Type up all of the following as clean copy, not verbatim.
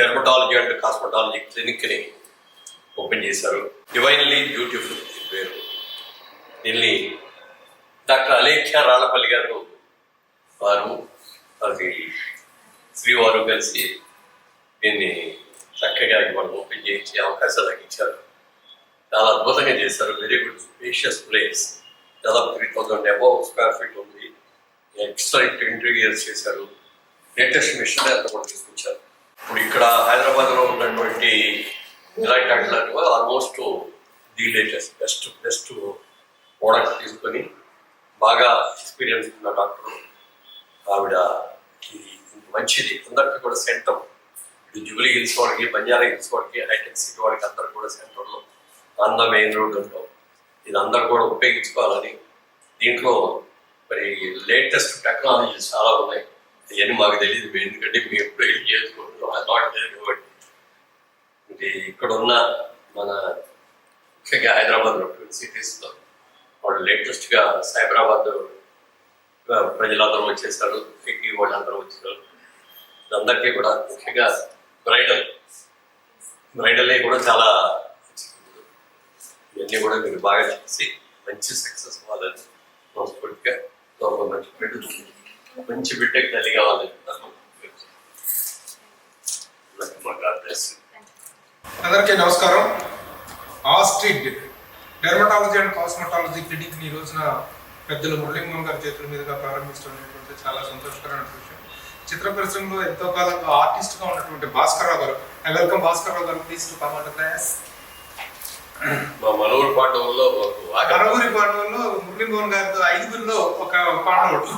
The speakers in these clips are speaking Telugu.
డెర్మటాలజీ అండ్ కాస్మెటాలజీ క్లినిక్ని ఓపెన్ చేశారు. డివైన్లీ బ్యూటిఫుల్ పేరు. దీన్ని డాక్టర్ అలేఖ్య రాళ్ళపల్లి గారు అది శ్రీవారు కలిసి దీన్ని చక్కగా మనం ఓపెన్ చేయించే అవకాశాలు నాకు ఇచ్చారు. చాలా అద్భుతంగా చేశారు. Very good spacious place. దాదాపు 3000 above స్క్వేర్ ఫీట్ ఉంది. ఎక్సలెంట్ ఇంటీరియర్స్ చేశారు. లేటెస్ట్ మిషన్ అంతా కూడా తీసుకొచ్చారు. ఇప్పుడు ఇక్కడ హైదరాబాద్లో ఉన్నటువంటి ఇలాంటి వాటిలో almost the latest best product తీసుకొని బాగా ఎక్స్పీరియన్స్ ఉన్న డాక్టర్ ఆవిడ ఇది మంచిది. అందరికీ కూడా సెంటర్, ఇటు జూబ్లీ హిల్స్ వాడికి, బంజారా హిల్స్ వాడికి, హైటెక్ సిటీ వాడికి అందరూ కూడా సెంటర్లో ఆంధ్ర మెయిన్ రోడ్డులో ఇది అందరూ కూడా ఉపయోగించుకోవాలని, దీంట్లో మరి లేటెస్ట్ టెక్నాలజీస్ చాలా ఉన్నాయి. ఇవన్నీ మాకు తెలియదు, ఎందుకంటే మేము ఎప్పుడు వెళ్ళి చేసుకుంటున్నాం కాబట్టి. ఇది ఇక్కడ ఉన్న మన ముఖ్యంగా హైదరాబాద్లో ట్విన్ సిటీస్లో వాళ్ళు లేటెస్ట్గా సైబరాబాద్ ప్రజలందరూ వచ్చేసారు, సిటీ వాళ్ళందరూ వచ్చారు. అందరికీ కూడా ముఖ్యంగా బ్రైడల్ కూడా చాలా ఇవన్నీ కూడా మీరు బాగా చేసి మంచి సక్సెస్ అవ్వాలని మనస్ఫూర్తిగా మంచి బిడ్డకి తల్లి కావాలని అందరికీ నమస్కారం. Astrid dermatology and cosmetology clinic ఈ రోజున పెద్దలు మురళీమోహన్ గారి చేతుల మీదుగా ప్రారంభించడం అనేటువంటి చాలా సంతోషకరమైన విషయం. చిత్ర పరిశ్రమలో ఎంతో కాలంగా ఆర్టిస్ట్గా ఉన్నటువంటి భాస్కర్రావు గారు. వెల్కమ్ భాస్కర్రావు గారు, please to come on the class. మనూరు పాండవుల్లో మురళీమోహన్ గారితో 5గురిలో ఒక పాండవుడు,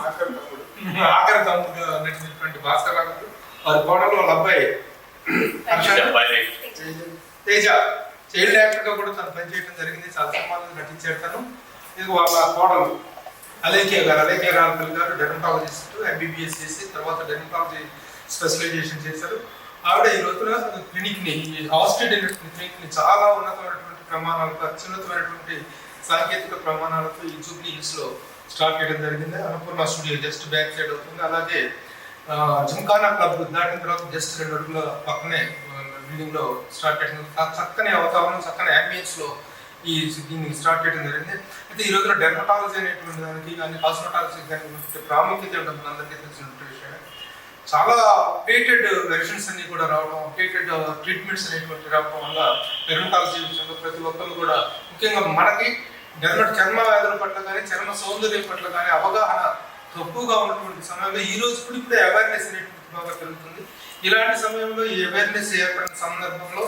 ఆఖరి తమ్ముడు నటించినటువంటి భాస్కర్రావు గారు. వారి కోడలు వాళ్ళ అబ్బాయి తేజ చైల్డ్ యాక్టర్ గా కూడా తను పనిచేయడం జరిగింది. చాలా సినిమాలు నటించాడు తను. ఇది వాళ్ళ కోడలు అలేఖ్య రాళ్ళపల్లి గారు డెర్మటాలజిస్ట్, MBBS చేసి తర్వాత డెర్మటాలజీ స్పెషలైజేషన్ చేశారు. ఆవిడ ఈ రోజున క్లినిక్ని, ఆస్ట్రిడ్ క్లినిక్ని చాలా ఉన్నతమైనటువంటి ప్రమాణాలతో, అత్యున్నతమైనటువంటి సాంకేతిక ప్రమాణాలతో ఈ జూబ్లీ హిల్స్ లో స్టార్ట్ చేయడం జరిగింది. Annapurna studio just back side అవుతుంది. అలాగే జిమ్ఖానా క్లబ్ దాటిన తర్వాత జస్ట్ 2 అడుగుల పక్కనే బిల్డింగ్ లో స్టార్ట్ చేయడం, చక్కని వాతావరణం, చక్కని అంబియన్స్ లో దీన్ని స్టార్ట్ చేయడం జరిగింది. అయితే ఈ రోజున డెర్మటాలజీ అనేటువంటి దానికి కానీ కాస్మెటాలజీ కానీ ప్రాముఖ్యత ఉంటుంది అందరికీ తెలిసినటువంటి విషయం. చాలా అప్డేటెడ్ వెర్షన్స్ అన్ని కూడా రావడం, అప్డేటెడ్ ట్రీట్మెంట్స్ అనేటువంటి రావడం వల్ల డెర్మటాలజీ విషయంలో ప్రతి ఒక్కరు కూడా, ముఖ్యంగా మనకి చర్మ వ్యాధుల పట్ల కానీ చర్మ సౌందర్యం పట్ల కానీ అవగాహన తక్కువగా ఉన్నటువంటి సమయంలో ఈ రోజు కూడా ఇప్పుడే అవేర్నెస్ అనేటువంటి బాగా పెరుగుతుంది. ఇలాంటి సమయంలో ఈ అవేర్నెస్ ఏర్పడిన సందర్భంలో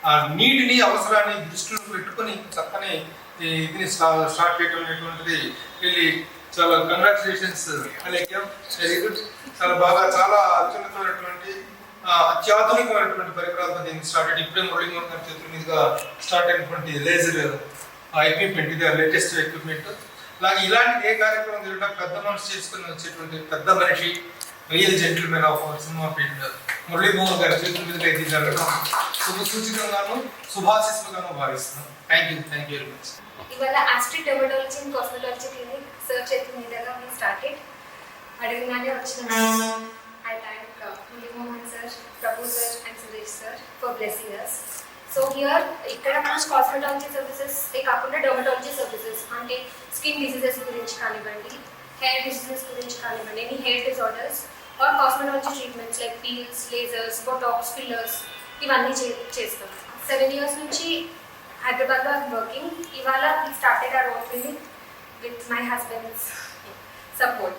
ఆ నీటిని, అవసరాన్ని దృష్టిలో పెట్టుకుని చక్కని ఇది స్టార్ట్ చేయడం అనేటువంటిది వెళ్ళి చాలా కంగ్రాచులేషన్స్ అలేఖ్య, వెరీ గుడ్. చాలా బాగా, చాలా అత్యున్నతమైనటువంటి అత్యాధునికమైనటువంటి పరికరాలతో దీన్ని స్టార్ట్ అయ్యి ఇప్పుడే మురళీమోహన్ గారి చేతుల మీదుగా స్టార్ట్ అయినటువంటి లేజర్ ఎక్విప్మెంట్, ఇది లేటెస్ట్ ఎక్విప్మెంట్. అలాగే ఇలాంటి ఏ కార్యక్రమం జరిగినా పెద్ద మనసు చేసుకుని వచ్చేటువంటి పెద్ద మనిషి, real gentleman of cinema field Muralimohan గారి చేతుల మీదుగా ఇది జరగడం సూచికంగాను శుభాశిస్సులుగాను భావిస్తున్నాం. Thank you very much. ఇవాళ Astrid dermatology and cosmetology clinic sir చేతుల మీదుగా we started. అడగగానే వచ్చిన I thank Muralimohan sir, Prabhu sir and Suresh sir for blessing us. So here ఇక్కడ మనం కాస్మెటాలజీ సర్వీసెస్ కాకుండా డెర్మటాలజీ సర్వీసెస్ అంటే స్కిన్ డిసీజెస్ గురించి కానివ్వండి, హెయిర్ డిసీజెస్ గురించి కానివ్వండి, any hair disorders or cosmetology treatments like peels, lasers, Botox, fillers ఇవన్నీ చేస్తాం. 7 years నుంచి హైదరాబాద్లో ఐఎమ్ వర్కింగ్. ఇవాళ we started our own clinic with my husband's support.